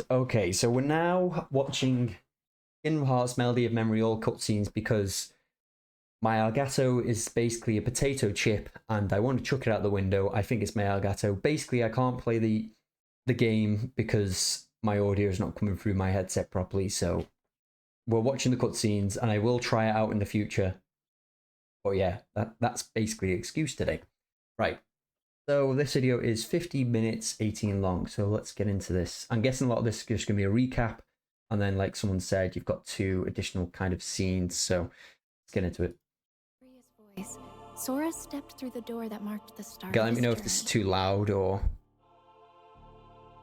Okay, so we're now watching Kingdom Hearts Melody of Memory all cutscenes because my Elgato is basically a potato chip and I want to chuck it out the window. I think it's my Elgato. Basically, I can't play the game because my audio is not coming through my headset properly, so we're watching the cutscenes and I will try it out in the future. But yeah, that's basically the excuse today. Right. So this video is 50 minutes 18 long, so let's get into this. I'm guessing a lot of this is just going to be a recap, and then like someone said, you've got 2 additional kind of scenes, so let's get into it. Voice. Sora stepped through the door that marked the start. Let me know if this is too loud or...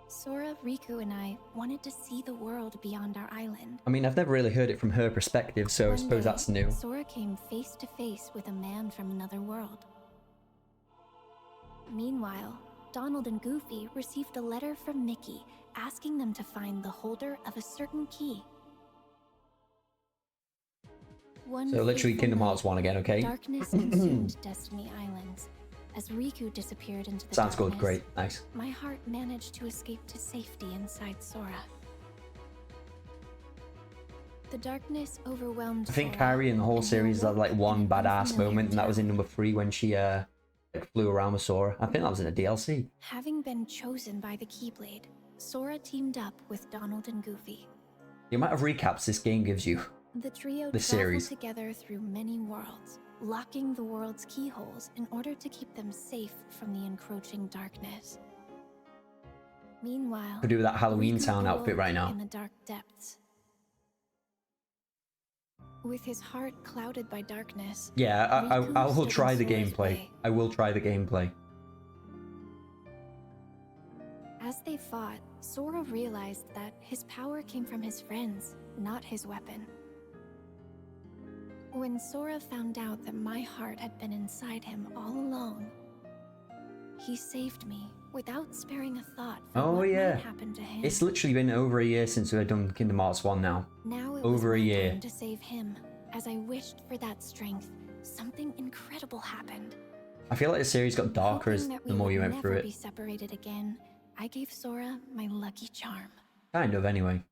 Sora, Riku, and I wanted to see the world beyond our island. I mean, I've never really heard it from her perspective, so I suppose that's new. Sora came face to face with a man from another world. Meanwhile, Donald and Goofy received a letter from Mickey asking them to find the holder of a certain key. So literally Kingdom Hearts 1 again, okay? Darkness consumed Destiny Islands. As Riku disappeared into the Sounds darkness, good, great, nice. My heart managed to escape to safety inside Sora. The darkness overwhelmed I think Sora, Kairi in the whole series had like one badass moment, and that was in number 3 when she flew around with Sora. I think that was in a DLC. Having been chosen by the Keyblade, Sora teamed up with Donald and Goofy. The amount of recaps this game gives you. The trio This traveled series. together through many worlds, locking the world's keyholes in order to keep them safe from the encroaching darkness. Meanwhile, Could do with that Halloween Riku Town outfit awoke right now. in the dark depths. With his heart clouded by darkness, Yeah, I will stood try in the Sora's gameplay. way. I will try the gameplay. As they fought, Sora realized that his power came from his friends, not his weapon. When Sora found out that my heart had been inside him all along, he saved me without sparing a thought for what yeah. might happen to him. It's literally been over a year since we've done Kingdom Hearts 1 now. Now it over was a my year. time to save him. As I wished for that strength, something incredible happened. I feel like the series got darker as Hoping that the we more would you went never through be it. separated again, I gave Sora my lucky charm. Kind of, anyway.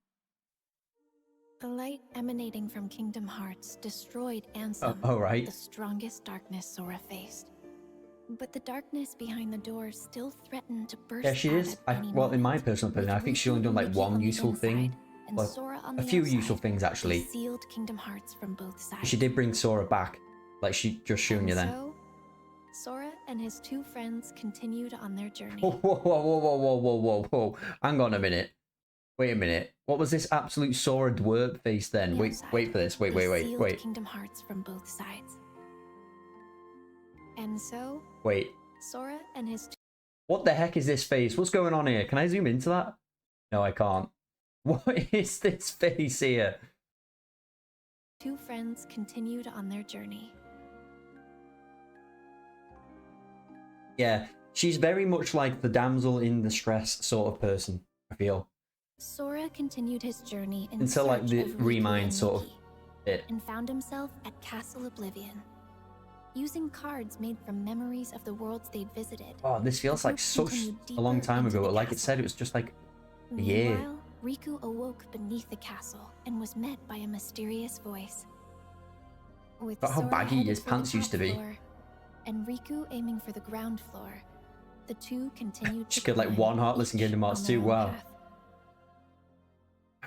The light emanating from Kingdom Hearts destroyed Ansem, Oh, right. the strongest darkness Sora faced. But the darkness behind the door still threatened to burst Yeah, she out is. at any Well, in my moment. personal opinion, I With think she's only Riku done and like Mickey one on the useful thing. inside, and Well, Sora on a the few outside, useful things, they actually. sealed Kingdom Hearts from both sides. She did bring Sora back, like she just shown And you then. so, Sora and his 2 friends continued on their journey. Whoa, whoa, whoa, whoa, whoa, whoa, whoa, whoa, whoa. Hang on a minute. Wait a minute. What was this absolute Sora dwarf face then? Wait Inside, for this. Wait, they wait, sealed wait. Kingdom Hearts from both sides. And so, Wait. Sora and his What the heck is this face? What's going on here? Can I zoom into that? No, I can't. What is this face here? 2 friends continued on their journey. Yeah, she's very much like the damsel in distress sort of person, I feel. Sora continued his journey in Until, like, search the of Riku Remind and sort of Mickey, bit. and found himself at Castle Oblivion. Using cards made from memories of the worlds they'd visited. Oh, this feels the like group such continued a long deeper time into ago. the Like it castle. said, it was just like a year. Meanwhile, Riku awoke beneath the castle and was met by a mysterious voice. With Look how Sora baggy headed his for the pants used top to be. floor, and Riku aiming for the ground floor, the 2 continued She to killed like climb, one Heartless in each Kingdom Hearts on 2. their own Wow. path.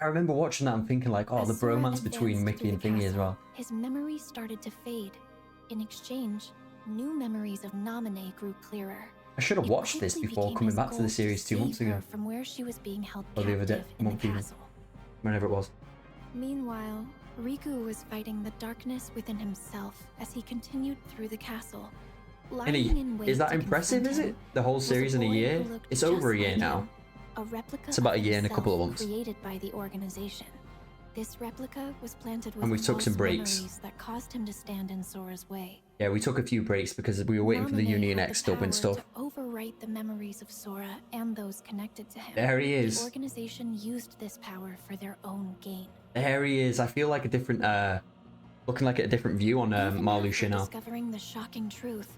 I remember watching that and thinking like, oh, As the Sora bromance between advanced Mickey through and the Thingy as castle, well. His memories started to fade. In exchange, new memories of Naminé grew clearer. I should have It watched this quickly before became coming his back to the goal series 2 save months ago. her from where she was being held Or the other day, captive in the month even. castle. Whenever it was. Meanwhile, Riku was fighting the darkness within himself as he continued through the castle. Lying in wait Is that to impressive, confront is him it? The whole was series in a boy year? who looked It's over a just year like now. him, a replica It's about of a year and a couple of himself months. created by the organization. This replica was planted with And we took some false breaks. memories that caused him to stand in Sora's way. Yeah, we took a few breaks because we were waiting for the Naminé Union had X the stub and power stuff. to overwrite the memories of Sora and those connected to him. There he The is. organization used this power for their own gain. There he is. I feel like a different, looking like a different view on Even Marluxia after now. discovering the shocking truth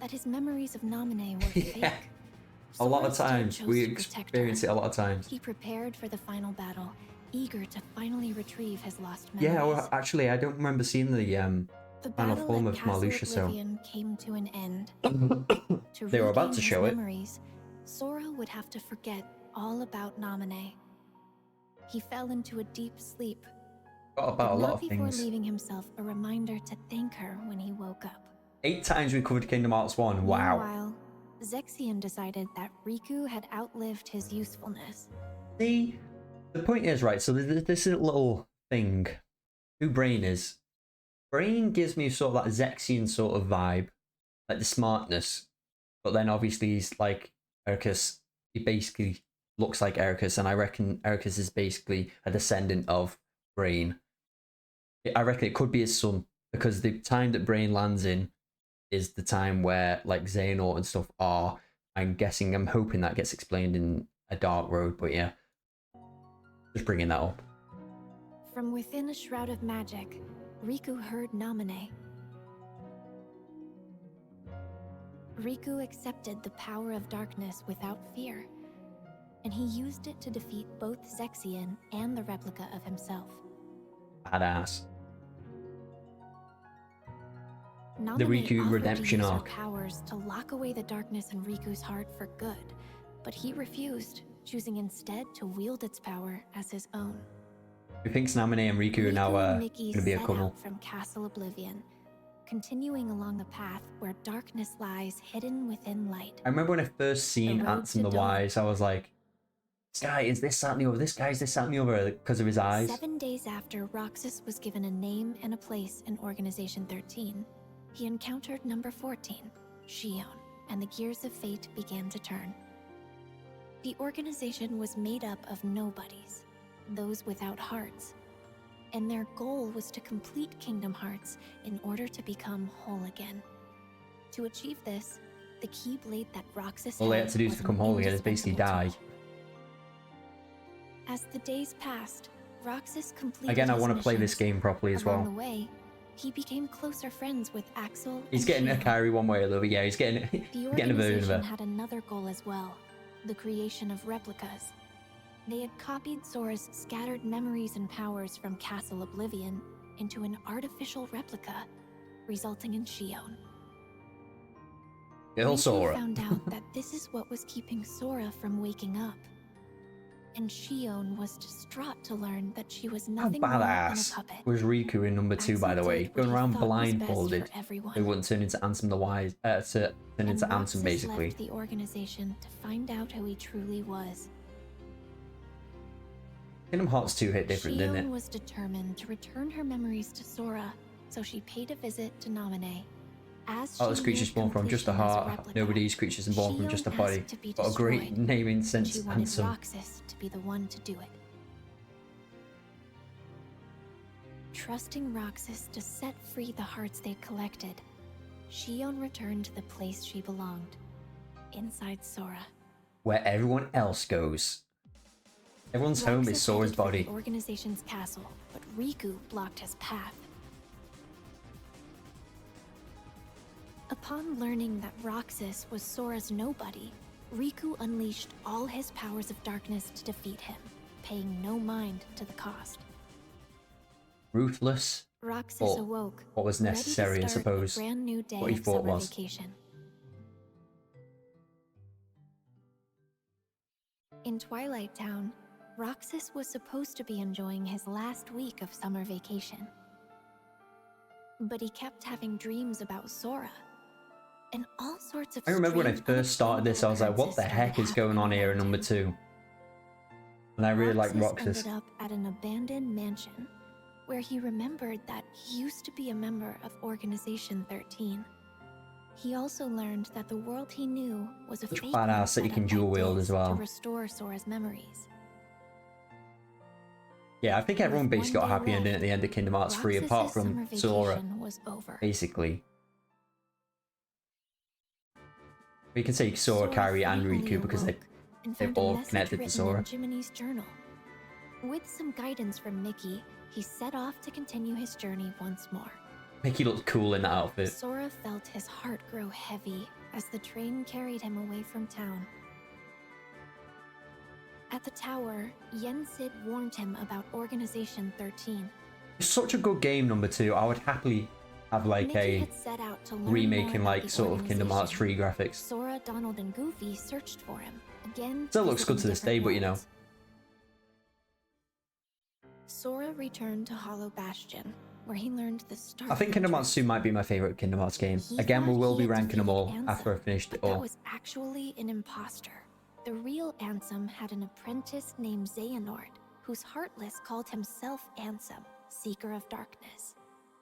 that his memories of Naminé were Yeah. fake, A lot of Sora still times. chose We to protect her. experience it a lot of times. He prepared for the final battle, eager to finally retrieve his lost memories. Yeah, well, actually, I don't remember seeing the The final battle form at of Castle Marluxia, so Oblivion came to an end. To they were about regain to his show it. memories, Sora would have to forget all about Naminé. He fell into a deep sleep, Got about but a lot not of before things. leaving himself a reminder to thank her when he woke up. 8 times we covered Kingdom Hearts 1. Wow. Meanwhile, Zexion decided that Riku had outlived his usefulness. See, the point is, right, so there's this little thing. Who Brain is. Brain gives me sort of that Zexion sort of vibe, like the smartness. But then obviously he's like Ericus. He basically looks like Ericus, and I reckon Ericus is basically a descendant of Brain. I reckon it could be his son, because the time that Brain lands in is the time where like Xehanort and stuff are. I'm hoping that gets explained in a Dark Road, but yeah. Just bringing that up. From within a shroud of magic, Riku heard Naminé. Riku accepted the power of darkness without fear, and he used it to defeat both Zexion and the replica of himself. Badass. Naminé Riku offered redemption to use arc. her powers to lock away the darkness in Riku's heart for good, but he refused, choosing instead to wield its power as his own. Who thinks Naminé and Riku are now and going Mickey to be a set couple? out from Castle Oblivion, continuing along the path where darkness lies hidden within light. I remember when I first seen road Ants and to the dawn. Wise, I was like, this guy is this, that, and the other. This guy is this, that, and the other, because of his eyes. 7 days after Roxas was given a name and a place in Organization 13, he encountered number 14, Shion, and the gears of fate began to turn. The organization was made up of nobodies, those without hearts, and their goal was to complete Kingdom Hearts in order to become whole again. To achieve this, the Keyblade that Roxas All they had had to do to was an become whole again is basically indispensable die. tool. As the days passed, Roxas completed Again, I his want to play this missions. game properly as Along well. the way, he became closer friends with Axel He's and getting a Shion. carry one way or the other. Yeah, he's getting The getting a version of organization it. had another goal as well, the creation of replicas. They had copied Sora's scattered memories and powers from Castle Oblivion into an artificial replica, resulting in Shion. Little Riku Sora. found out that this is what was keeping Sora from waking up. And Shion was distraught to learn that she was How nothing more than a badass puppet. was Riku in number 2, by the Axel way? did what Going he around thought was best for blindfolded. everyone. They wouldn't turn into Ansem the Wise, turn And into Ansem Roxas basically. left the organization to find out who he truly was. Kingdom Hearts 2 hit different, didn't Shion it? was determined to return her memories to Sora, so she paid a visit to Naminé. As All those she creatures neared born from just a completion as heart. replica, Nobody's creatures born from just a Shion body. asked to be What a great destroyed, naming and sense, she wanted Ansem. Roxas to be the one to do it. Trusting Roxas to set free the hearts they'd collected, Shion returned to the place she belonged, inside Sora. Where everyone else goes. Everyone's home is Roxas Sora's headed for body. the organization's castle, but Riku blocked his path. Upon learning that Roxas was Sora's nobody, Riku unleashed all his powers of darkness to defeat him, paying no mind to the cost. Ruthless. Roxas But awoke, what was ready to necessary, I start suppose. a brand new day What he of thought summer was. vacation. In Twilight Town, Roxas was supposed to be enjoying his last week of summer vacation. But he kept having dreams about Sora. And all sorts of I remember when I strange, first started this, I was like, what the unexplainable heck is occurrences going on started here in number happening around 2? And I really like Roxas Roxas. ended up at an abandoned mansion where he remembered that he used to be a member of Organization 13. He also learned that the world he knew was a Such fake badass one that you set can up by dual wield Diz as well. to restore Sora's memories. Yeah, I think everyone With basically got a one happy day ending left, at the end of Kingdom Hearts 3, apart Roxas's summer from Sora, vacation was over. basically. We can say Sora, Kairi, and finally Riku because awoke and they're found a all message connected to written Sora. in Jiminy's journal. With some guidance from Mickey, he set off to continue his journey once more. Mickey looked cool in that outfit. Sora felt his heart grow heavy as the train carried him away from town. At the tower, Yen Sid warned him about Organization 13. It's such a good game, number 2. I would happily have like Mickey a had set out to learn remake more in about like the sort of Kingdom Hearts 3 organization. graphics. Sora, Donald, and Goofy searched for him. Again, Still looks good to visiting this day, but you know. different worlds. Sora returned to Hollow Bastion, where he learned the start. I think Kingdom Hearts 2 might be my favourite Kingdom Hearts game. Again, we will be ranking them all after I've finished it all. That was actually an imposter. The real Ansem had an apprentice named Xehanort, whose Heartless called himself Ansem, Seeker of Darkness.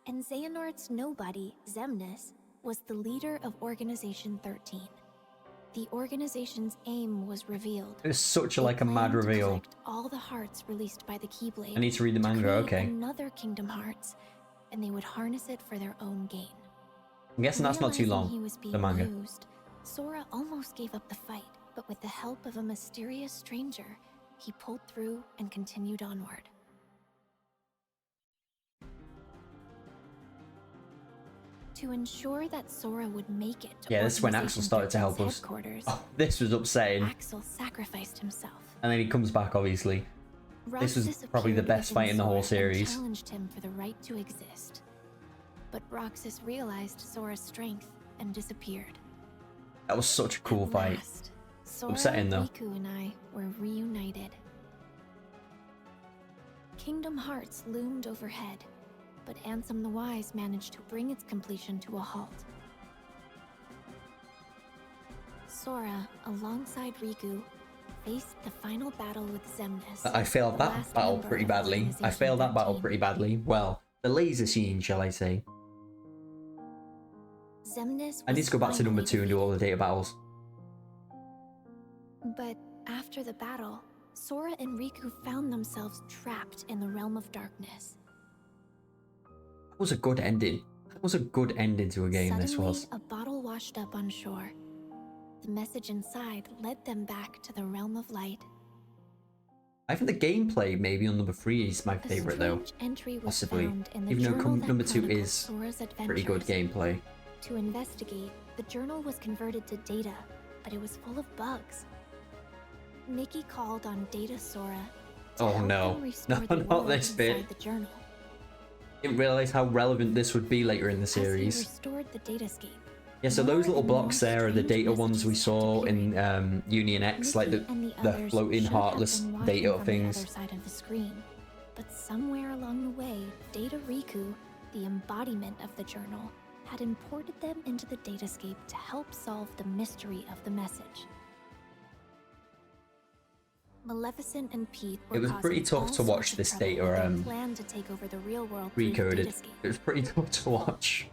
And Xehanort's nobody, Xemnas, was the leader of Organization 13. The organization's aim was revealed. It's such a like a mad reveal. Collect all the hearts released by the Keyblade. I need to read the manga, okay. Another Kingdom Hearts, and they would harness it for their own gain. I'm guessing that's not too long, He was being the manga. used, Sora almost gave up the fight, but with the help of a mysterious stranger, he pulled through and continued onward. To ensure that Sora would make it to This is when Axel started to help us. Oh, this was upsetting. Axel sacrificed himself. And then he comes back, obviously. This was probably the best fight in the whole series. Challenged him for the right to exist. But Roxas realized Sora's strength and disappeared. That was such a cool fight. Sora, Upsetting though. Riku and I were reunited. Kingdom Hearts loomed overhead, but Ansem the Wise managed to bring its completion to a halt. Sora, alongside Riku, faced the final battle with Xemnas. I failed that battle pretty badly. Well, the laser scene, shall I say. Xemnas I need to go back to number 2 and do all the data battles. But after the battle, Sora and Riku found themselves trapped in the realm of darkness. That was a good ending. That was a good ending to a game, this was. Suddenly, a bottle washed up on shore. The message inside led them back to the realm of light. I think the gameplay maybe on number 3 is my favourite though. Possibly. Even though number 2 is pretty good gameplay. To investigate, the journal was converted to data, but it was full of bugs. Mickey called on Data Sora to help them restore the not this world bit. inside the journal. Didn't realise how relevant this would be later in the As he series. restored the datascape, Yeah, so those little blocks there are the data ones we saw in Union X, like the floating heartless data things. The other side of the screen. But somewhere along the way, Data Riku, the embodiment of the journal, had imported them into the datascape to help solve the mystery of the message. Maleficent and Pete were It was pretty tough to watch this data plan to take over the real world recoded. It was pretty tough to watch.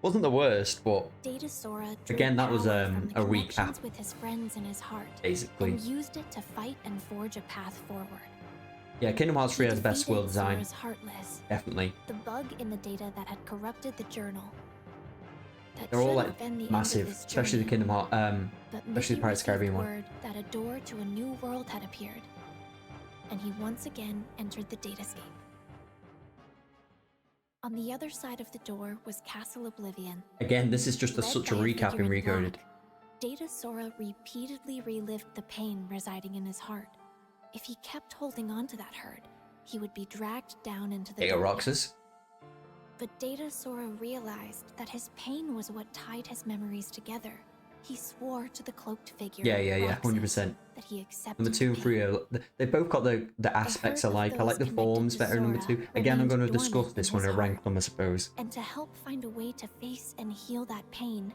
Wasn't the worst, but Data Sora again, that was a recap with his friends in his heart, basically. and used it to fight and forge a path forward. Yeah, Kingdom Hearts 3 has the best world design. Sora's Heartless, Definitely. the bug in the data that had corrupted the journal. That They're all should like have been the end of massive, this especially the journey. Kingdom Hearts, But especially the Mickey Pirates of the Caribbean received one. word that a door to a new world had appeared, and he once again entered the datascape. On the other side of the door was Castle Oblivion. Again, this is just Led such a by recap figure and in recoded. black, Data Sora repeatedly relived the pain residing in his heart. If he kept holding on to that hurt, he would be dragged down into the Data darkness. Roxas. But Data Sora realized that his pain was what tied his memories together. He swore to the cloaked figure. Yeah, Roxas, 100%. That he accepted. Number 2 and 3 are, they've both got the aspects hurt of alike. I like the those forms connected to better in number Sora 2. Again, I'm going to remained discuss dormant this in when I his rank heart. them, I suppose. And to help find a way to face and heal that pain,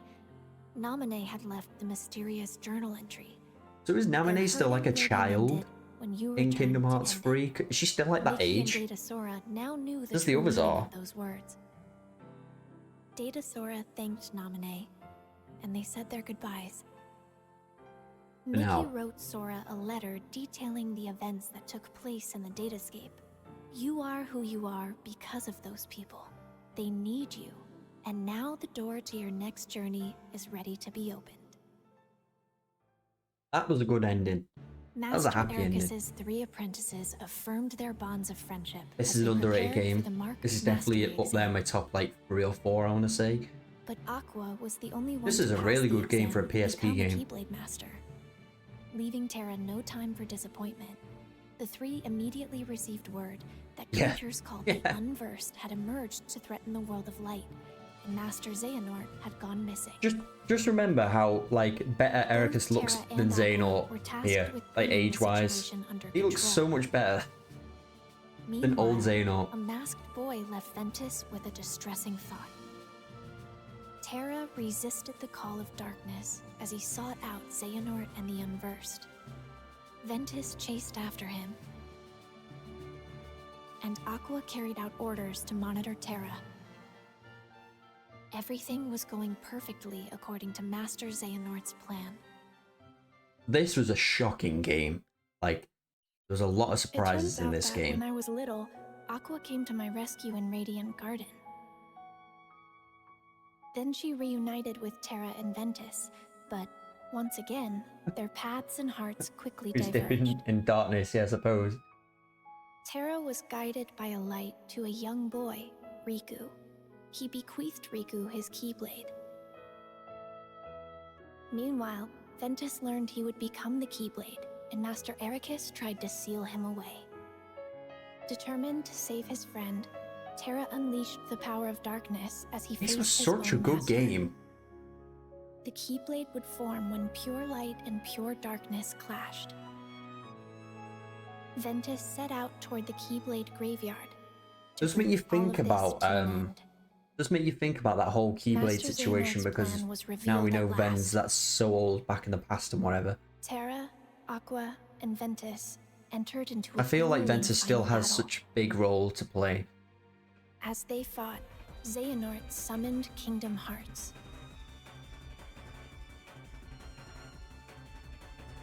Namine had left the mysterious journal entry. So is Their Namine still like a hurting will be child ended when you in return Kingdom to Hearts end it. 3? Is she still like that Mickey age? and Data Sora now knew the As the true others meaning are. of those words. Data Sora thanked Namine, and they said their goodbyes. Mickey now. wrote Sora a letter detailing the events that took place in the datascape. You are who you are because of those people. They need you, and now the door to your next journey is ready to be opened. That was a good ending. Master was a happy ending. Ericus's 3 apprentices affirmed their bonds of friendship. This as is they an underrated prepared for the game. Mark This is of definitely Mastery up there in exam. my top like 3 or 4, I want to say. But Aqua was the only one This to is a pass really the good game for a exam and PSP become game. Keyblade Master. leaving Terra no time for disappointment. The three immediately received word that Yeah. creatures called the Unversed had emerged to threaten the world of light, and Master Xehanort had gone missing. Just remember how like better Ericus looks Terra than and Aqua Xehanort were tasked here, with like bringing the age-wise. situation under He looks so control. much better than old Meanwhile, Xehanort. a masked boy left Ventus with a distressing thought. Terra resisted the call of darkness as he sought out Xehanort and the Unversed. Ventus chased after him, and Aqua carried out orders to monitor Terra. Everything was going perfectly according to Master Xehanort's plan. This was a shocking game. Like, there was a lot of surprises It turns in out this that game. when I was little, Aqua came to my rescue in Radiant Garden. Then she reunited with Terra and Ventus, but once again, their paths and hearts quickly Who's dipping diverged. in darkness, yeah, I suppose. Terra was guided by a light to a young boy, Riku. He bequeathed Riku his Keyblade. Meanwhile, Ventus learned he would become the Keyblade, and Master Ericus tried to seal him away. Determined to save his friend, Terra unleashed the power of darkness as he This faced was his such a own good master. game. The Keyblade would form when pure light and pure darkness clashed. Ventus set out toward the Keyblade graveyard. Does make you bring all think of this about to an end. does make you think about that whole Keyblade Master situation, Xehanort's because plan was now we revealed know at Ven's last. that's so old back in the past and whatever. Terra, Aqua, and Ventus entered into I a feel like grueling Ventus still final has battle. such a big role to play. As they fought, Xehanort summoned Kingdom Hearts.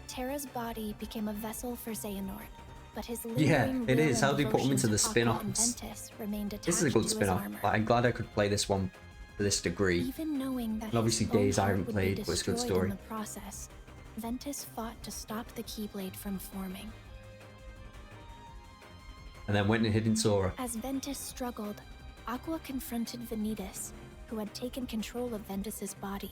Terra's body became a vessel for Xehanort, but his lingering it will is. and How do you put him devotion into the to Aqua and spin-offs? Ventus remained attached This is a good to his spin-off. armor. Like, I'm glad I could play this one to this degree. Even knowing that And obviously his own Days I heart haven't would played, be but it's a good destroyed story. in the process, Ventus fought to stop the Keyblade from forming. And then went and hid in Sora. As Ventus struggled, Aqua confronted Vanitas, who had taken control of Ventus's body.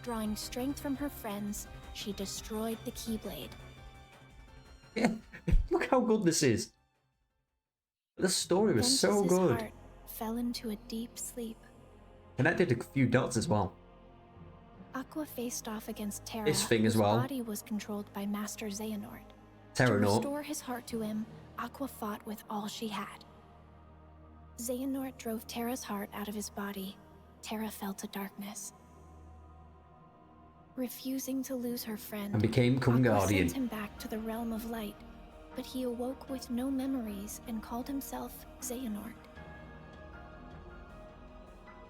Drawing strength from her friends, she destroyed the Keyblade. Yeah, look how good this is. The story was so Ventus's good. heart fell into a deep sleep. Connected a few dots as well. Aqua faced off against Terra, This thing as whose well. body was controlled by Master Xehanort. To Terranort. restore his heart to him, Aqua fought with all she had. Xehanort drove Terra's heart out of his body. Terra fell to darkness. Refusing to lose her friend, And became Aqua Guardian. sent him back to the realm of light, but he awoke with no memories and called himself Xehanort.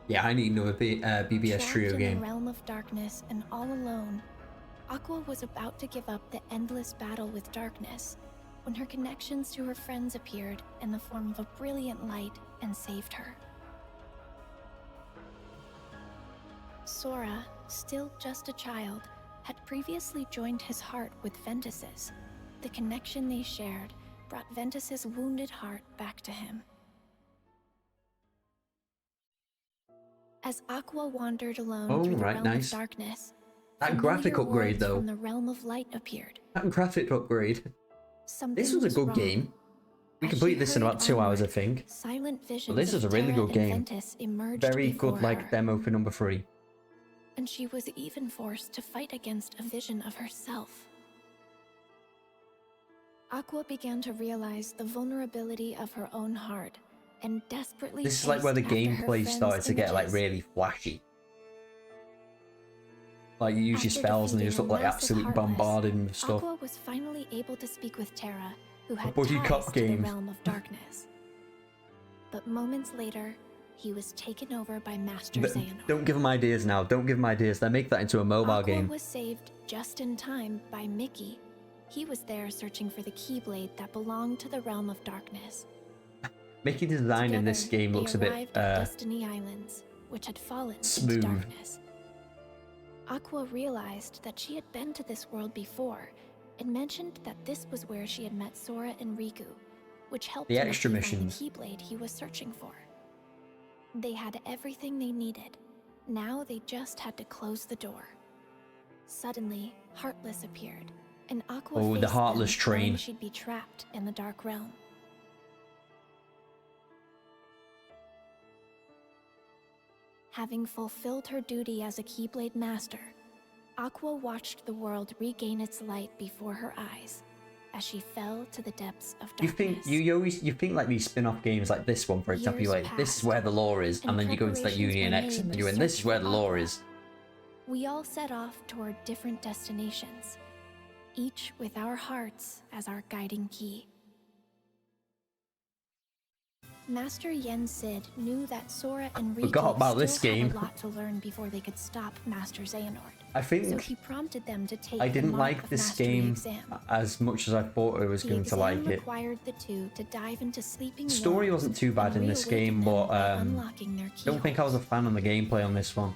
Yeah, I need another BBS Trapped trio in game. the realm of darkness and all alone, Aqua was about to give up the endless battle with darkness when her connections to her friends appeared in the form of a brilliant light and saved her. Sora, still just a child, had previously joined his heart with Ventus's. The connection they shared brought Ventus's wounded heart back to him. As Aqua wandered alone Oh, through the right, realm nice. of darkness, That graphic familiar upgrade, words though. from the realm of light appeared. That graphic upgrade. Something This was a good wrong. game. We As completed she this in hurried about 2 hours, I onward, think. Silent visions this was of a really Terra good and game. Ventus emerged Very before good, like, her, demo for number 3. and she was even forced to fight against a vision of herself. Aqua began to realize the vulnerability of her own heart and desperately This is like where the chased after her gameplay friends' started to get like images. really flashy. Like you use your After spells and you just look defeating like a massive absolutely Heartless, bombarded with stuff. Aqua was finally able to speak with Terra, who had buddy ties cop to the games. realm of darkness. But moments later, he was taken over by Master Xehanort. Don't give them ideas now. Don't give them ideas. They make that into a mobile Aqua game. was saved just in time by Mickey. He was there searching for the Keyblade that belonged to the realm of darkness. Mickey design in this Together, game they looks a bit arrived at Destiny Islands, which had fallen smooth. into darkness. Aqua realized that she had been to this world before and mentioned that this was where she had met Sora and Riku, which helped The Mickey extra find missions. the Keyblade he was searching for. They had everything they needed. Now they just had to close the door. Suddenly, Heartless appeared, and Aqua Oh, the faced Heartless them, train. knowing she'd be trapped in the Dark Realm. Having fulfilled her duty as a Keyblade Master, Aqua watched the world regain its light before her eyes as she fell to the depths of You darkness. think you think like these spin-off games like this one, for example, you're Years like, this is passed, where the lore is, and then you go into like preparations Union were X, and made then to you're in, this search is where for the lore Aqua. is. We all set off toward different destinations, each with our hearts as our guiding key. Master Yen Sid knew that Sora and Riku Forgot about still this game. had a lot to learn before they could stop Master Xehanort. I So think he prompted them to take I the didn't Mark like of this Mastery game exam. as much as I thought I was The going to like exam it. required the two to dive into sleeping The story worlds wasn't too bad and in this reawaken game, them but by unlocking their don't think I was a keyholes. fan of the gameplay on this one.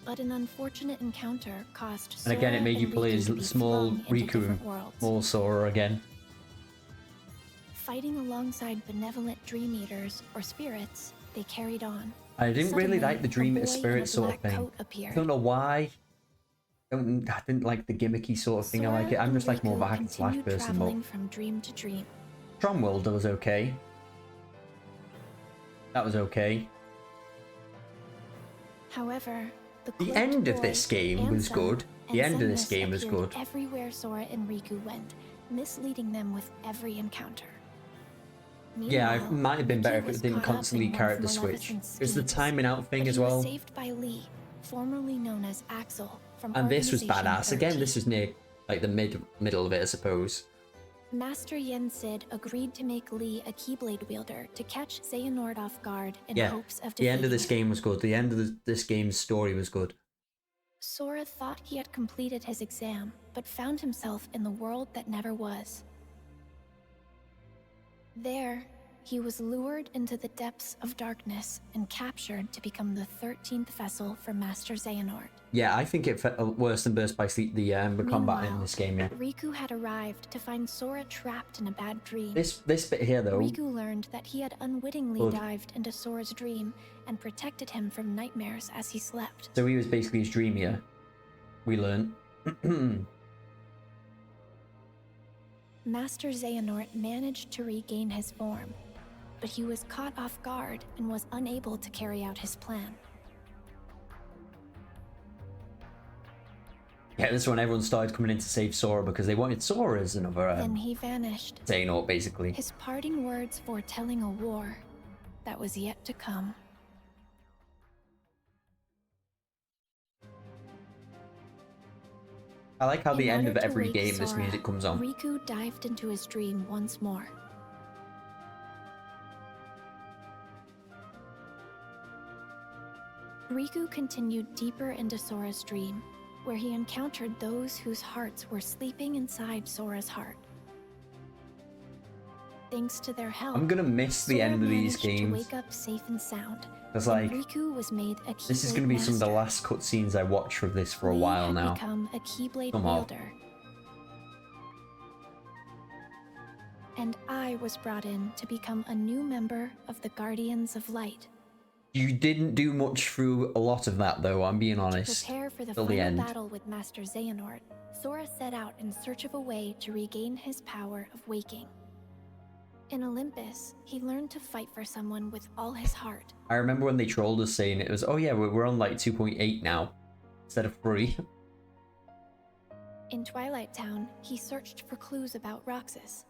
But an unfortunate encounter caused And again, it Sora made you and play Riku as to be small flung into Riku and different worlds. small Sora again. Fighting alongside benevolent Dream Eaters or spirits, they carried on. I didn't really Suddenly, like the a Dream boy in Spirit a sort of black thing. coat I appeared. don't know why. I didn't like the gimmicky sort of thing. I like it. I'm just like more of a hack and slash continued person. But traveling from dream to dream. Strongworld was okay. That was okay. However, The cloaked end of boy, this game was Ansem, good. The and end of this Zenmus game was appeared good. everywhere Sora and Riku went, misleading them with every encounter. Yeah, it Meanwhile, might have been better if Mickey it was didn't caught up constantly in one carry of the switch. Maleficent's It's the schemes, timing out thing but as he was well. saved by Lee, formerly known as Axel from And this was Organization badass. Again, 13. this was near like the middle of it, I suppose. Master Yen Sid agreed to make Lee a Keyblade wielder to catch Xehanort off guard in Yeah, hopes of the end of this defeating game was good. The end of this game's story was good. Sora thought he had completed his exam, but found himself in the world that never was. There, he was lured into the depths of darkness and captured to become the 13th vessel for Master Xehanort. Yeah, I think it felt worse than Burst by Sleep, the combat in Meanwhile, this game, yeah. Riku had arrived to find Sora trapped in a bad dream. This bit here, though, Riku learned that he had unwittingly good. dived into Sora's dream and protected him from nightmares as he slept. So he was basically his dream here. We learned. Master Xehanort managed to regain his form, but he was caught off guard and was unable to carry out his plan. Yeah, this one everyone started coming in to save Sora because they wanted Sora as another Then he vanished, Xehanort, basically. his parting words foretelling a war that was yet to come. I like how the In end of order to every wake game this Sora, music comes on. Riku dived into his dream once more. Riku continued deeper into Sora's dream, where he encountered those whose hearts were sleeping inside Sora's heart. Thanks to their help, I'm gonna miss the Sora end of these managed to games. wake up safe and sound. Because, and like, Riku was made a this is Keyblade gonna be some of the master. last cutscenes I watch for this for a Lee while had now. become a Keyblade Somehow. wielder. And I was brought in to become a new member of the Guardians of Light. You didn't do much through a lot of that, though, I'm being To honest. prepare for the Till the final end. battle with Master Xehanort, Sora set out in search of a way to regain his power of waking. In Olympus, he learned to fight for someone with all his heart. I remember when they trolled us saying it was, oh yeah, we're on like 2.8 now, instead of 3. In Twilight Town, he searched for clues about Roxas.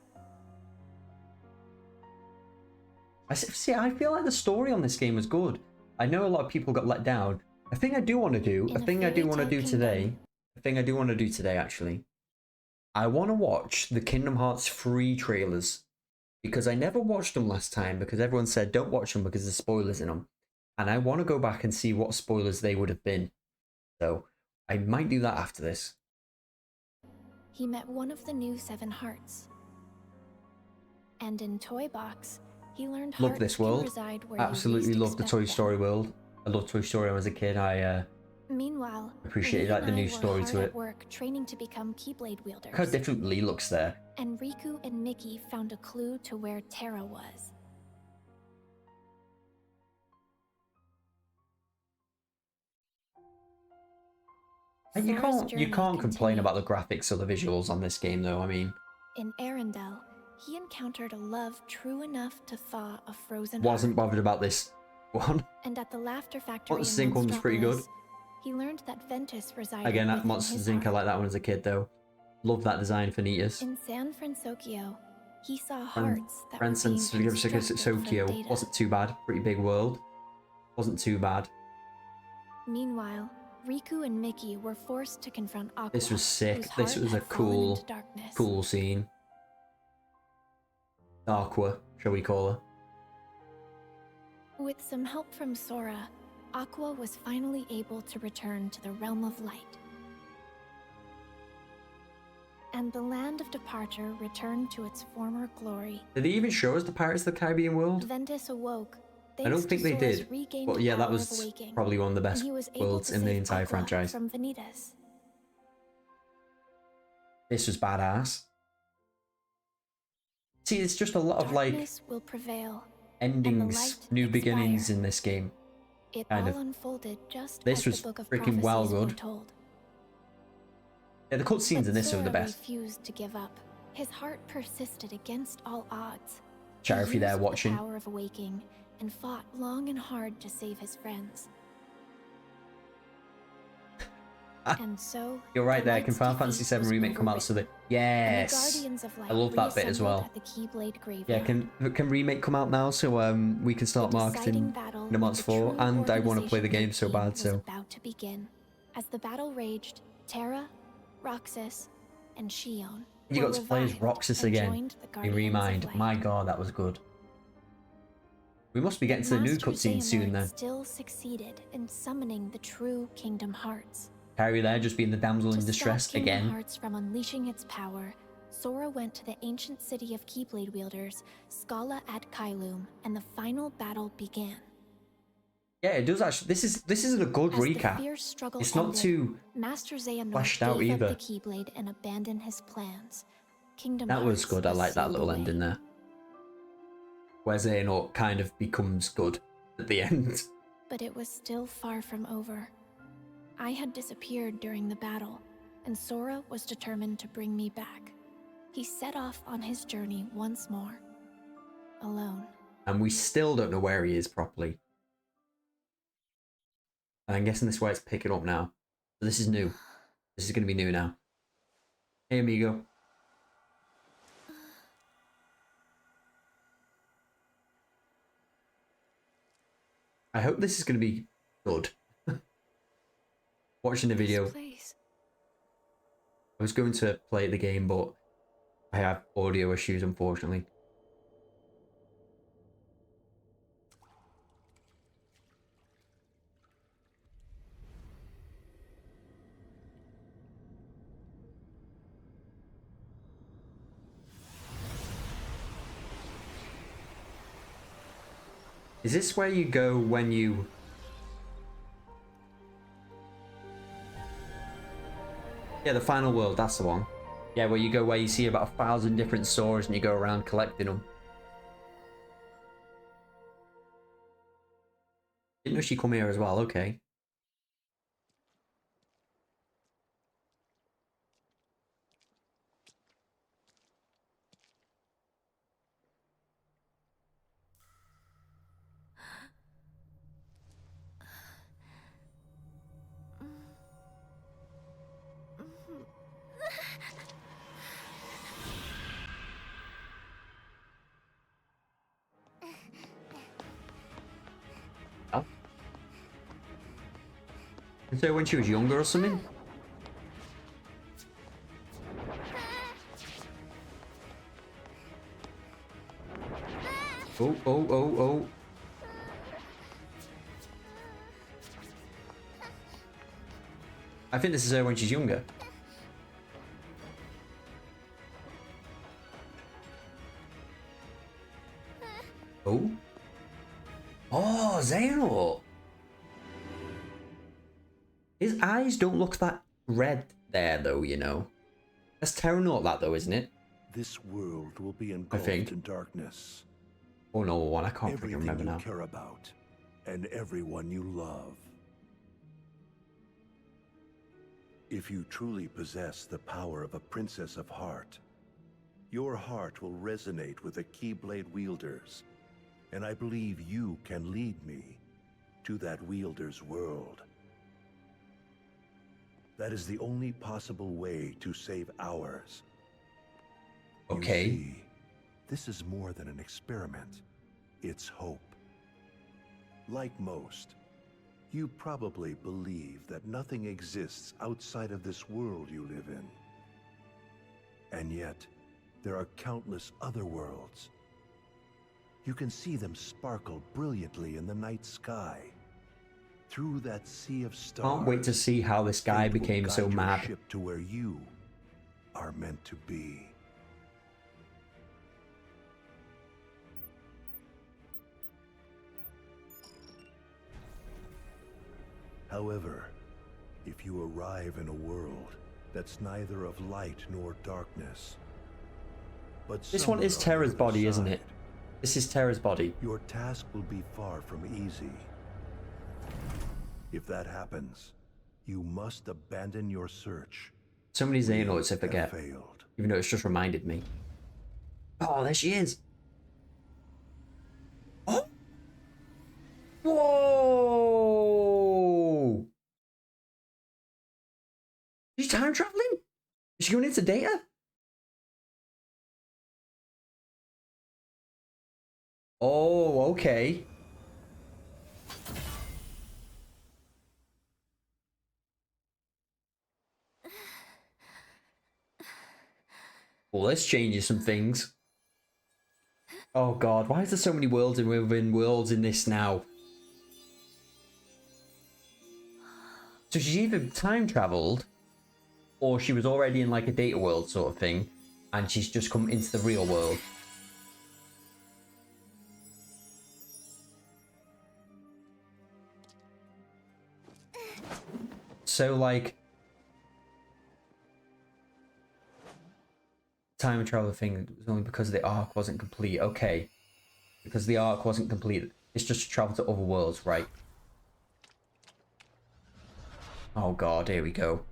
See, I feel like the story on this game was good. I know a lot of people got let down. A thing I do want to do, In a thing I do fairy want to tale do today, kingdom- a thing I do want to do today, actually. I want to watch the Kingdom Hearts 3 trailers. Because I never watched them last time, because everyone said don't watch them because there's spoilers in them. And I want to go back and see what spoilers they would have been. So, I might do that after this. He met one of the new 7 hearts. And in Toy Box, he learned Love hearts this can world. reside where you Absolutely least love the Toy expect Story them. world. I loved Toy Story when I was a kid. I Meanwhile, appreciated Lee like the and I new were story hard to at it. work training to become Keyblade wielders. Look how different Lee looks there. And Riku and Mickey found a clue to where Terra was. And Sora's you journey can't complain continued. about the graphics or the visuals on this game, though. I mean, In Arendelle, he encountered a love true enough to thaw a frozen wasn't heart. bothered about this one. And at the Laughter Factory Monsters in Inc. one's pretty good. Monstropolis, he learned that Ventus resided Again, that within Monsters his Inc. I heart. like that one as a kid, though. Love that design for Nitas. In San Francisco, he saw And hearts that San were being constructed from Tokyo data. wasn't too bad. Pretty big world. Wasn't too bad. Meanwhile, Riku and Mickey were forced to confront Aqua. This was sick. whose This heart was a had fallen cool, into darkness. cool scene. Aqua, shall we call her? With some help from Sora, Aqua was finally able to return to the realm of light. And the land of departure returned to its former glory. Did they even show us the Pirates of the Caribbean world? Ventus awoke. I don't think they did. But yeah, that was probably one of the best worlds in the entire franchise. From Vanitas. This was badass. See, it's just a lot of like Darkness will prevail, endings, light new expire. beginnings in this game. It Kind all of. unfolded just This as was the book of freaking well prophecies good. foretold. Yeah, the cutscenes But in this are Sora the best. refused to give up. His heart persisted against all odds. Char, if He you're there used watching. the power of awaking and fought long and hard to save his friends. And so You're right the there. Can Light's Final Fantasy defeat VII was Remake come out so that... overwritten, and the Yes! Guardians of Light I love that bit as reassembled well. at the Keyblade Graveyard. Yeah, can Remake come out now so we can start The marketing deciding battle Kingdom Hearts of the 4? true And I want to play the game so Organization bad, 13 was so... about to begin. As the battle raged, Terra, Roxas, and Xion You were got to play as revived Roxas and again joined the in Guardians of Remind. Light. My god, that was good. We must be getting to the new Master cutscene soon Xehanort then. still succeeded in summoning the true Kingdom Hearts. Carrie there, just being the damsel in To distress stop Kingdom again. Hearts from unleashing its power, Sora went to the ancient city of Keyblade wielders, Scala at Kylum, and the final battle began. Yeah, it does actually. This isn't a good As the recap. fierce struggle It's not ended, too Master Xehanort fleshed out gave either. up the Keyblade and abandoned his plans. Kingdom That was Hearts good. I like that sealed little away. ending there. Where Xehanort kind of becomes good at the end. But it was still far from over. I had disappeared during the battle, and Sora was determined to bring me back. He set off on his journey once more, alone. And we still don't know where he is properly. And I'm guessing this is where it's picking up now. So this is new. This is going to be new now. Hey, amigo. I hope this is going to be good. Watching the video, This place. I was going to play the game, but I have audio issues, unfortunately. Is this where you go when you... Yeah, the final world, that's the one. Yeah, where you go where you see about 1,000 different swords and you go around collecting them. Didn't know she come here as well, okay. Oh. And so when she was younger or something? Oh, oh, oh, oh. I think this is her when she's younger. Oh. Oh, Xehanort. His eyes don't look that red there, though, you know. That's Terranort, that, though, isn't it? This world will be I think. engulfed in darkness. Oh, no, one. I can't freaking Everything remember you now. care about, and everyone you love. If you truly possess the power of a Princess of Heart, your heart will resonate with the Keyblade wielders, and I believe you can lead me to that wielder's world. That is the only possible way to save ours. Okay. You see, this is more than an experiment. It's hope. Like most, you probably believe that nothing exists outside of this world you live in. And yet, there are countless other worlds. You can see them sparkle brilliantly in the night sky. Through that sea of stars. Can't wait to see how this guy fate will became so guide your mad. ship to where you are meant to be. However, if you arrive in a world that's neither of light nor darkness, but This one is somewhere on the Terra's other body, isn't it? side, This is Terra's body. your task will be far from easy. If that happens, you must abandon your search. So many Xehanorts I Have forget. failed. Even though it's just reminded me. Oh, there she is. Oh! Whoa! She's time traveling? Is she going into data? Oh, okay. Well, this changes some things. Oh god, why is there so many worlds and within worlds in this now? So she's either time traveled, or she was already in like a data world sort of thing, and she's just come into the real world. So like, time travel thing was only because the arc wasn't complete. Okay, because the arc wasn't complete. It's just to travel to other worlds, right? Oh god, here we go.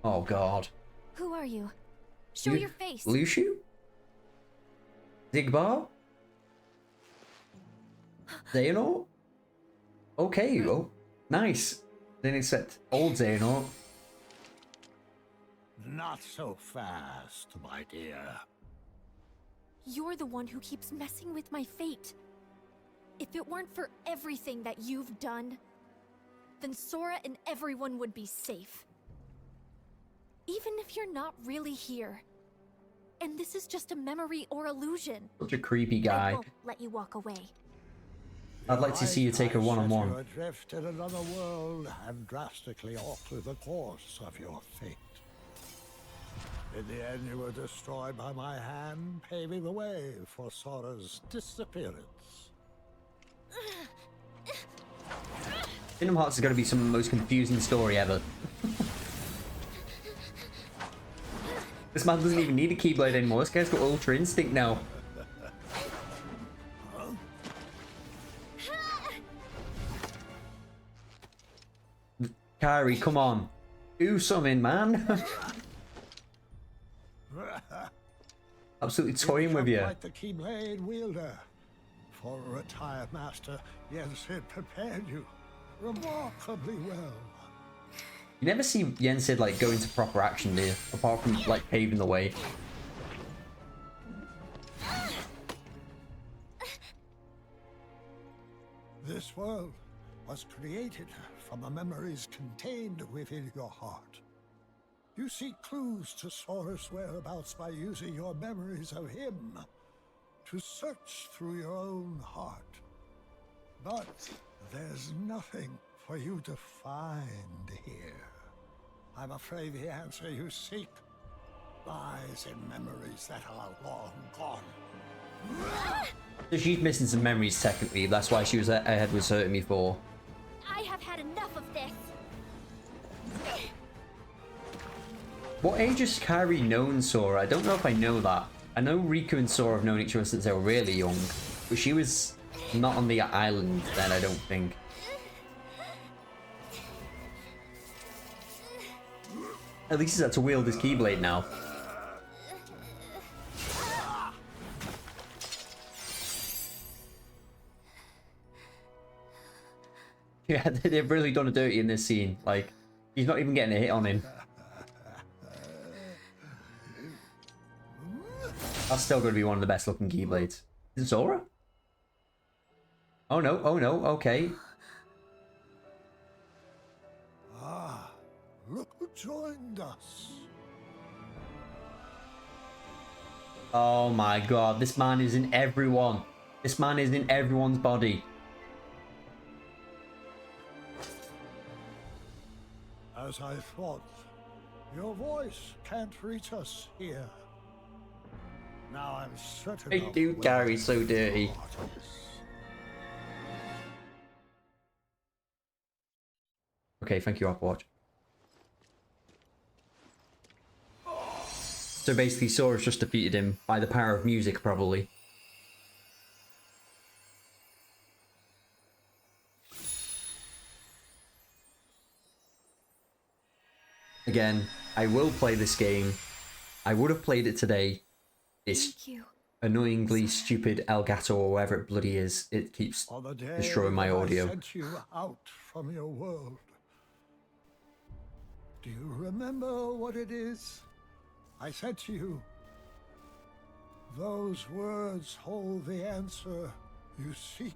Oh god. Who are you? Show You- your face. Luciu? Zigbar? Xehanort? Okay, oh, nice. Didn't expect old Xehanort. Not so fast, my dear. You're the one who keeps messing with my fate. If it weren't for everything that you've done, then Sora and everyone would be safe. Even if you're not really here. And this is just a memory or illusion. Such a creepy I guy. won't let you walk away. I'd like to see you take a one-on-one. You adrift in another world and drastically alter the course of your fate. In the end, you were destroyed by my hand, paving the way for Sora's disappearance. Kingdom Hearts is going to be some of the most confusing story ever. This man doesn't even need a Keyblade anymore. This guy's got Ultra Instinct now. Kairi, come on. Do something, man. Absolutely toying with you. Like the Keyblade wielder. For a retired master, Yensid prepared you remarkably well. You never see Yensid like go into proper action, do you? Apart from like paving the way. This world was created from the memories contained within your heart. You seek clues to Sora's whereabouts by using your memories of him to search through your own heart. But there's nothing for you to find here. I'm afraid the answer you seek lies in memories that are long gone. So she's missing some memories technically. That's why she was ahead with hurting me for. I have had enough of this. What age has Kairi known Sora? I don't know if I know that. I know Riku and Sora have known each other since they were really young, but she was not on the island then, I don't think. At least he's had to wield his Keyblade now. Yeah, they've really done a dirty in this scene. Like, he's not even getting a hit on him. That's still going to be one of the best looking Keyblades. Is it Zora? Oh no, okay. Ah, look who joined us. Oh my god, this man is in everyone. This man is in everyone's body. As I thought, your voice can't reach us here. Now I'm certain Hey of dude, where Gary's so dirty. your heart is. Okay, thank you, Upwatch. So basically, Sora's just defeated him by the power of music, probably. Again, I will play this game. I would have played it today. It's Thank you. annoyingly stupid Elgato or whatever it bloody is. It keeps On the day destroying my that audio. I sent you out from your world. Do you remember what it is I said to you? Those words hold the answer you seek.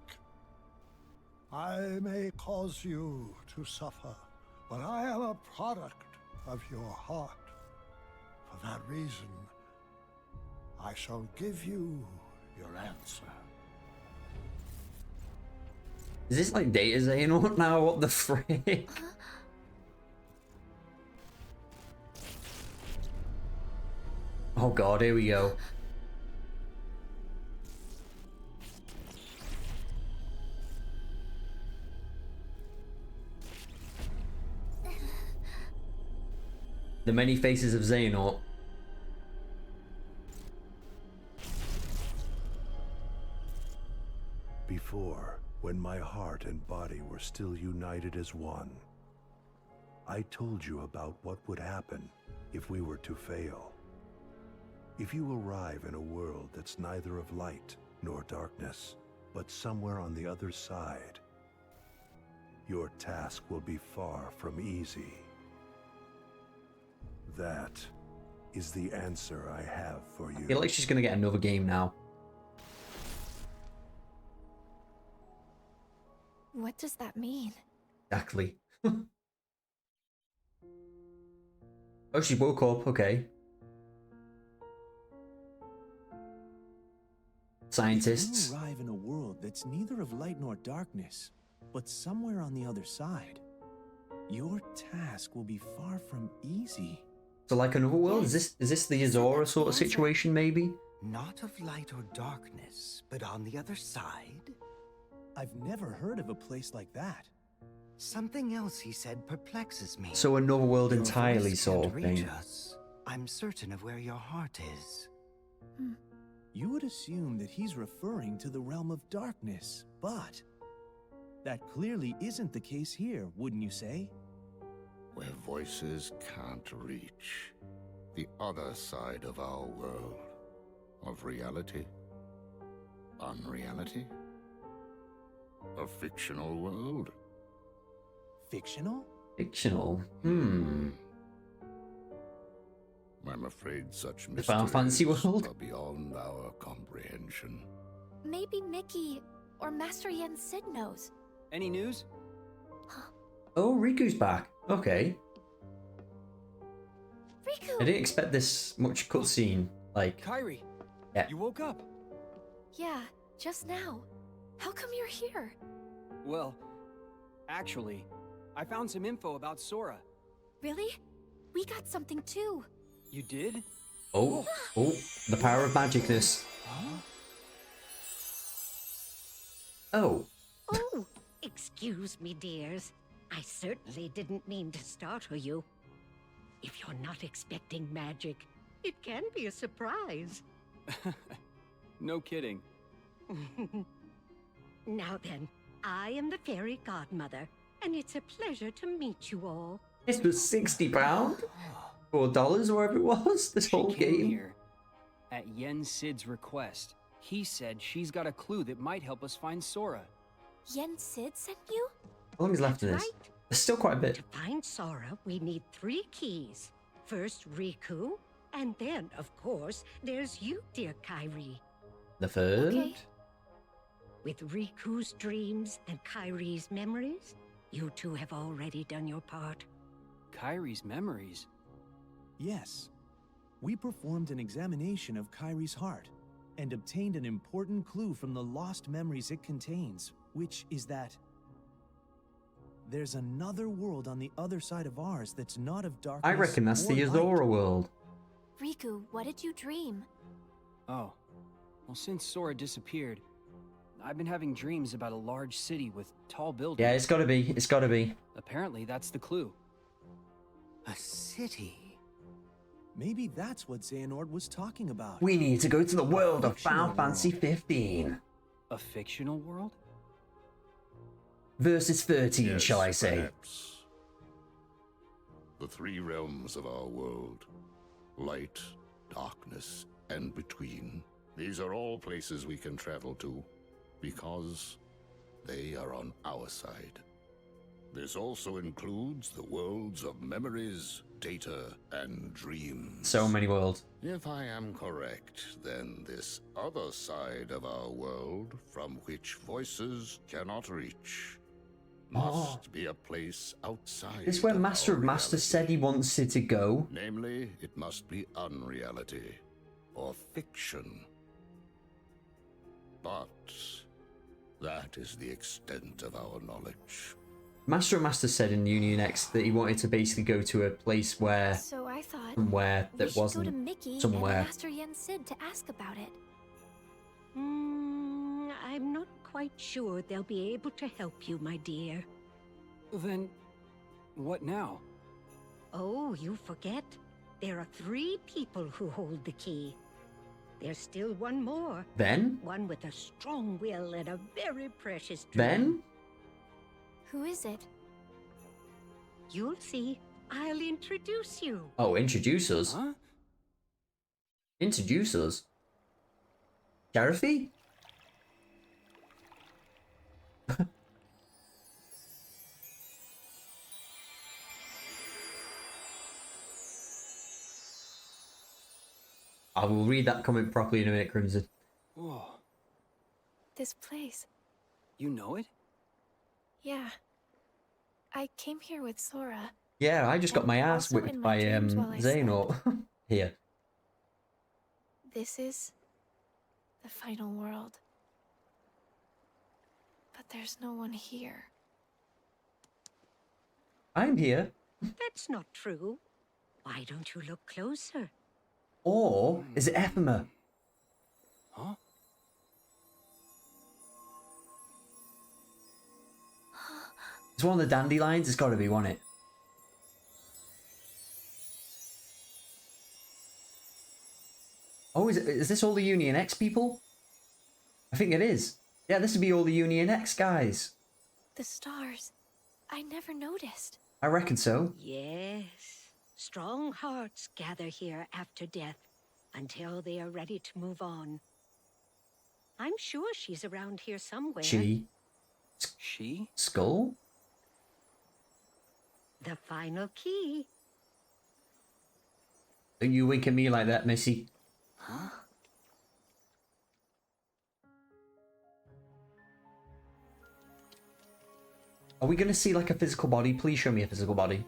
I may cause you to suffer, but I am a product of your heart. For that reason, I shall give you your answer. Is this like Data Xehanort now? What the frick? Oh god, here we go. The many faces of Xehanort. Before, when my heart and body were still united as one, I told you about what would happen if we were to fail. If you arrive in a world that's neither of light nor darkness, but somewhere on the other side, your task will be far from easy. That is the answer I have for you. I feel like she's gonna get another game now. What does that mean? Exactly. Oh, she woke up, okay. Scientists. If you arrive in a world that's neither of light nor darkness, but somewhere on the other side, your task will be far from easy. So like another world? Yes. Is this the Yozora sort of Answer. situation, maybe? Not of light or darkness, but on the other side? I've never heard of a place like that. Something else he said perplexes me. So another world Your entirely voice sort can't of reach thing. us. I'm certain of where your heart is. You would assume that he's referring to the realm of darkness, but that clearly isn't the case here, wouldn't you say? Where voices can't reach. The other side of our world. Of reality. Unreality. A fictional world. Fictional? Fictional. I'm afraid such The Final Fantasy mysteries world? are beyond our comprehension. Maybe Mickey or Master Yen Sid knows. Any news? Oh, Riku's back. Okay. Riku! I didn't expect this much cutscene. Like, Kairi, yeah. you woke up. Yeah, just now. How come you're here? Well, actually, I found some info about Sora. Really? We got something too. You did? Oh, the power of magicness. Oh, Oh, excuse me, dears. I certainly didn't mean to startle you. If you're not expecting magic, it can be a surprise. No kidding. Now then, I am the fairy godmother, and it's a pleasure to meet you all. this was £60? $4 or whatever it was. This She whole came game. here at Yen Sid's request. He said she's got a clue that might help us find Sora. Yen Sid sent you? How long is left of That's this? right. There's still quite a bit. To find Sora, we need 3 keys. First Riku, and then, of course, there's you, dear Kairi. The third. Okay. With Riku's dreams and Kairi's memories, you two have already done your part. Kairi's memories. Yes. We performed an examination of Kairi's heart and obtained an important clue from the lost memories it contains, which is that there's another world on the other side of ours that's not of darkness. I reckon that's the or light. Yozora world. Riku, what did you dream? Oh. Well, since Sora disappeared, I've been having dreams about a large city with tall buildings. Yeah, it's gotta be. It's gotta be. Apparently, that's the clue. A city. Maybe that's what Xehanort was talking about. We need to go to the world of Final Fictional Fantasy world. 15. A fictional world? Versus 13, Yes, shall I say. perhaps. The 3 realms of our world. Light, darkness, and between. These are all places we can travel to, because they are on our side. This also includes the worlds of memories, data, and dreams. So many worlds. If I am correct, then this other side of our world, from which voices cannot reach, must be a place outside. This is where of Master our of Masters said reality. he wants it to go. Namely, it must be unreality, or fiction. But that is the extent of our knowledge. Master of Masters said in Union X that he wanted to basically go to a place where So I thought somewhere we that should go to wasn't Mickey somewhere. and Master Yen Sid to ask about it. I'm not quite sure they'll be able to help you, my dear. Then, what now? Oh, you forget. There are 3 people who hold the key. There's still one more. Then? One with a strong will and a very precious dream. Then? Who is it? You'll see. I'll introduce you. Oh, introduce us. Huh? Introduce us. Sheriffy? I will read that comment properly in a minute, Crimson. Whoa. This place. You know it? Yeah. I came here with Sora. Yeah, I just got And my ass also whipped in my by dreams while I Xehanort. Here. This is the final world. But there's no one here. I'm here. That's not true. Why don't you look closer? Or is it Ephema? Huh? It's one of the dandelions. It's got to be, wasn't it? Oh, is this all the Union X people? I think it is. Yeah, this would be all the Union X guys. The stars. I never noticed. I reckon so. Yes. Strong hearts gather here after death until they are ready to move on. I'm sure she's around here somewhere. She. She? Skull? The final key. Don't you wink at me like that, Missy. Huh? Are we going to see like a physical body? Please show me a physical body.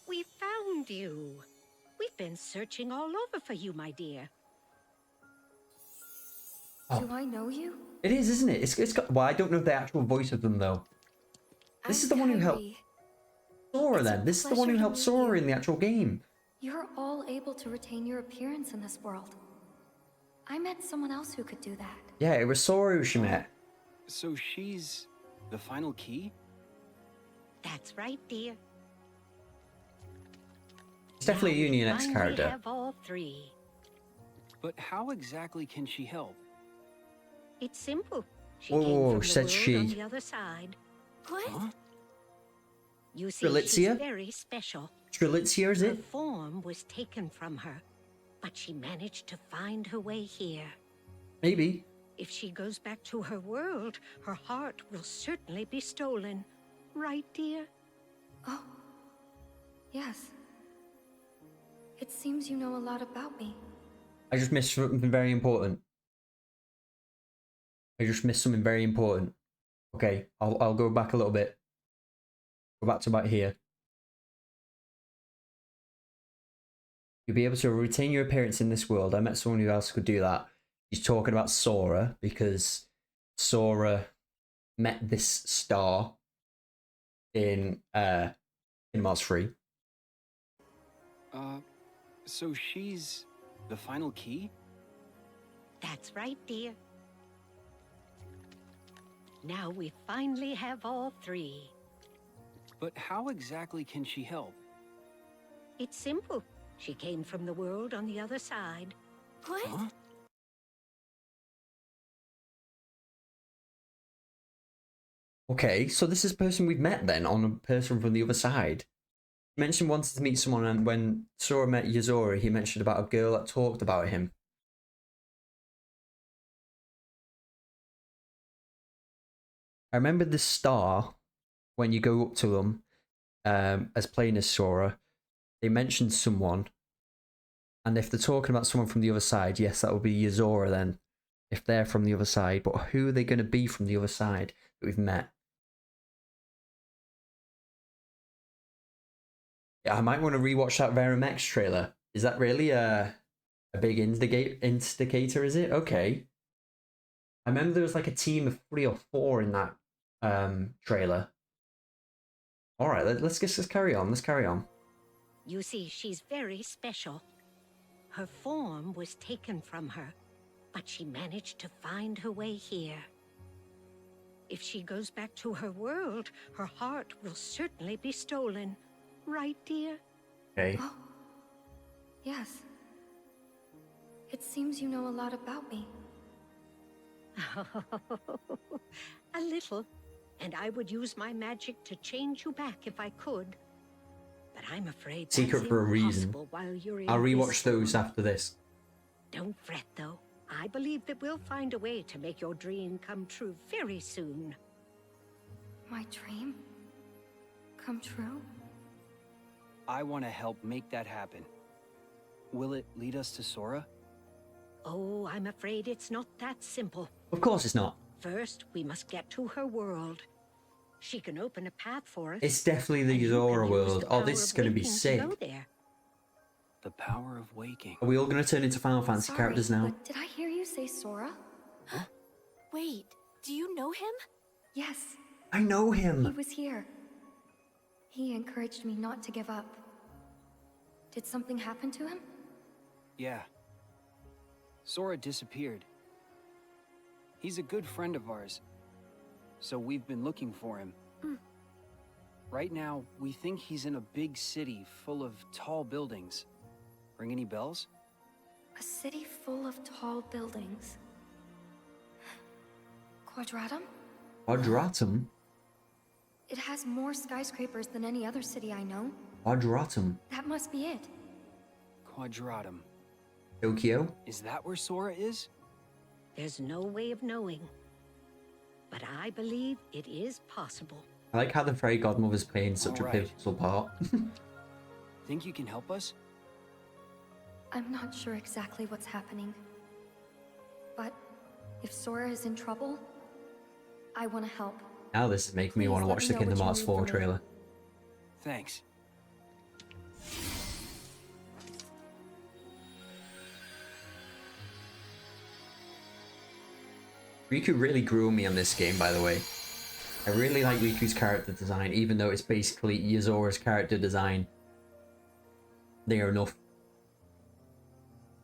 We found you. We've been searching all over for you, my dear. Oh. Do I know you? It is, isn't it? It's got. Well, I don't know the actual voice of them though. This is the one who helped Kyrie. Sora. It's a Then this is the one pleasure who to helped meet Sora you. in the actual game. You're all able to retain your appearance in this world. I met someone else who could do that. Yeah, it was Sora who she met. So she's the final key? That's right, dear. It's definitely a Now we Union X finally character. have all 3. But how exactly can she help? It's simple. She came from the said world she. on the other side. What? Huh? You see, she's Strelitzia? very special. Strelitzia, is Her it? form was taken from her, but she managed to find her way here. Maybe. If she goes back to her world, her heart will certainly be stolen. Right, dear? Oh, yes. It seems you know a lot about me. I just missed something very important. Okay, I'll go back a little bit. Go back to about here. You'll be able to retain your appearance in this world. I met someone who else could do that. He's talking about Sora because Sora met this star in Mars 3. So she's the final key? That's right, dear. Now we finally have all three. But how exactly can she help? It's simple. She came from the world on the other side. What? Huh? Okay, so this is a person we've met then, on a person from the other side. He mentioned wanted to meet someone, and when Sora met Yozora, he mentioned about a girl that talked about him. I remember the star, when you go up to them, as playing as Sora, they mentioned someone, and if they're talking about someone from the other side, yes, that would be Yozora then, if they're from the other side, but who are they going to be from the other side that we've met? Yeah, I might want to rewatch that Verum X trailer. Is that really a big indicator, is it? Okay. I remember there was like a team of 3 or 4 in that trailer. Alright, let's carry on. Let's carry on. You see, she's very special. Her form was taken from her, but she managed to find her way here. If she goes back to her world, her heart will certainly be stolen. Right, dear? Okay. Oh, yes. It seems you know a lot about me. A little. And I would use my magic to change you back if I could. But I'm afraid Secret that's for a reason. impossible while you're in I'll this rewatch those form. after this. Don't fret, though. I believe that we'll find a way to make your dream come true very soon. My dream? Come true? I want to help make that happen. Will it lead us to Sora? Oh, I'm afraid it's not that simple. Of course it's not. First, we must get to her world. She can open a path for us. It's definitely the and you can Yozora use world. the Oh, power this is of going to be waking sick. go there. The power of waking. Are we all going to turn into Final Fantasy Sorry, characters now? but did I hear you say Sora? Wait, do you know him? Yes, I know he him. was here. He encouraged me not to give up. Did something happen to him? Yeah. Sora disappeared. He's a good friend of ours, so we've been looking for him. Right now, we think he's in a big city full of tall buildings. Ring any bells? A city full of tall buildings. Quadratum? Quadratum? It has more skyscrapers than any other city I know. Quadratum. That must be it. Quadratum. Tokyo? Is that where Sora is? There's no way of knowing. But I believe it is possible. I like how the Fairy Godmother's playing such a Alright. pivotal part. Think you can help us? I'm not sure exactly what's happening. But if Sora is in trouble, I want to help. Now this is making me Please want to let watch me the know Kingdom what you Hearts need 4 from me. trailer. Thanks. Riku really grew on me on this game, by the way. I really like Riku's character design, even though it's basically Yozora's character design. They are enough.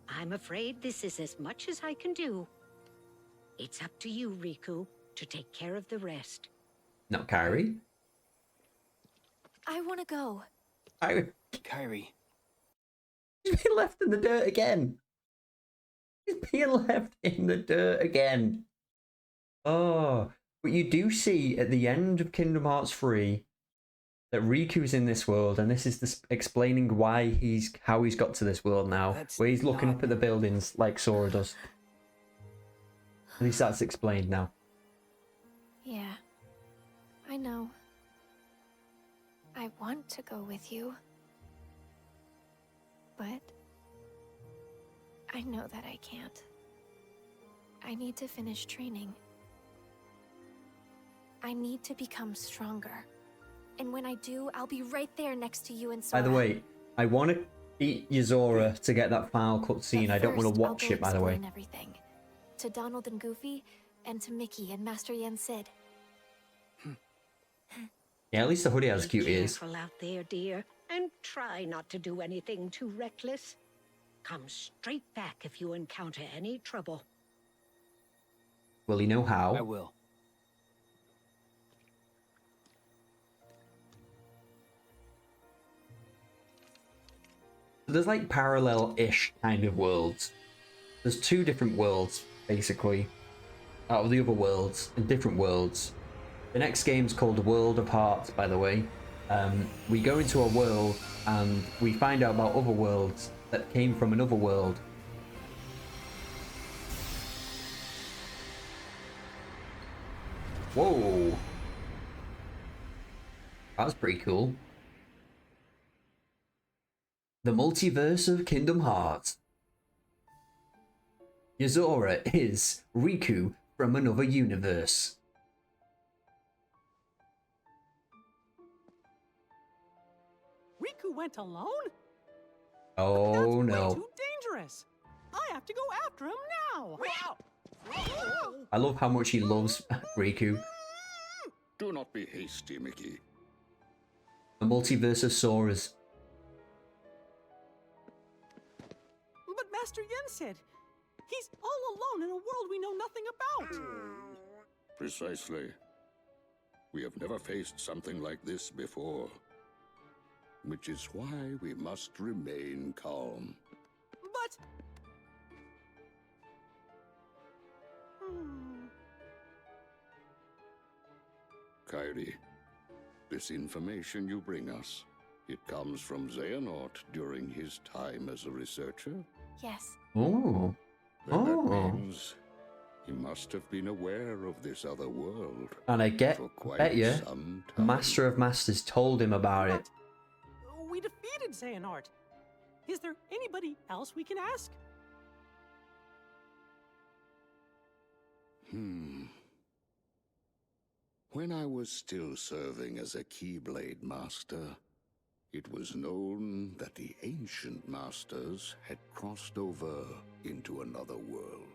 I'm afraid this is as much as I can do. It's up to you, Riku, to take care of the rest. Not Kairi. I want to go. Kairi. He's been left in the dirt again. He's being left in the dirt again. Oh, but you do see at the end of Kingdom Hearts 3 that Riku's in this world, and this is explaining how he's got to this world now, That's where he's looking not- up at the buildings like Sora does. At least that's explained now. Yeah, I know. I want to go with you. But I know that I can't. I need to finish training. I need to become stronger. And when I do, I'll be right there next to you and Sora. By the way, I want to beat Yozora to get that final cutscene. I don't want to watch it, by the way. Everything. To Donald and Goofy, and to Mickey and Master Yen Sid. Yeah, at least the hoodie has cute ears. Be careful out there, dear, and try not to do anything too reckless. Come straight back if you encounter any trouble. Will he know how? I will. There's like parallel-ish kind of worlds. There's two different worlds, basically, out of the other worlds, in different worlds. The next game's called World of Hearts, by the way. We go into a world and we find out about other worlds that came from another world. Whoa! That's pretty cool. The multiverse of Kingdom Hearts. Yozora is Riku from another universe. Riku went alone? Oh That's no. way too dangerous. I have to go after him now. I love how much he loves Riku. Do not be hasty, Mickey. The multiverse of Soras. But Master Yen said he's all alone in a world we know nothing about. Precisely. We have never faced something like this before. Which is why we must remain calm. But... Kairi, this information you bring us, it comes from Xehanort during his time as a researcher? Yes. Oh. Then that means he must have been aware of this other world. And I for quite bet you, some the time. Master of Masters told him about it. we defeated Xehanort. Is there anybody else we can ask? When I was still serving as a Keyblade Master, it was known that the ancient masters had crossed over into another world.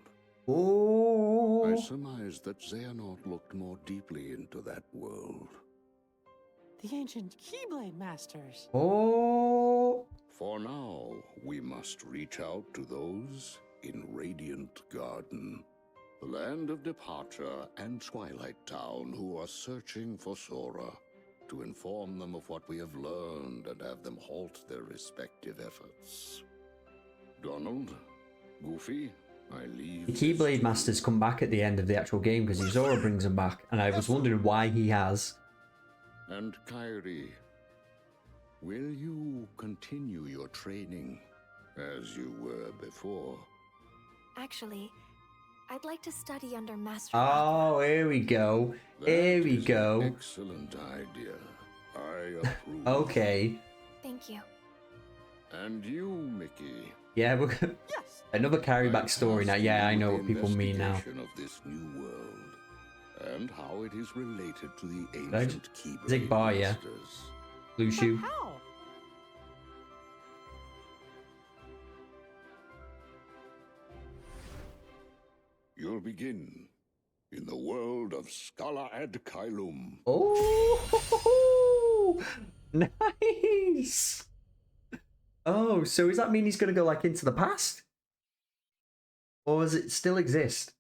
Oh. I surmised that Xehanort looked more deeply into that world. The ancient Keyblade Masters. Oh. For now, we must reach out to those in Radiant Garden, the land of departure and Twilight Town, who are searching for Sora, to inform them of what we have learned and have them halt their respective efforts. Donald, Goofy, I leave... The Keyblade Masters come back at the end of the actual game because Yozora brings them back, and I was wondering why he has. And Kairi, will you continue your training as you were before? Actually, I'd like to study under Master. Oh, here we go. Here we go. Excellent idea. I approve. Okay. Thank you. And you, Mickey. Yeah, we're Yes. another carryback story now. Yeah, I know what people mean now. Investigation of this new world and how it is related to the I ancient Keyblade Zig Bar, yeah. Masters. Blue shoe. How? You'll begin in the world of Scala ad Kylum. Oh, nice. Oh, so does that mean he's going to go like into the past? Or does it still exist?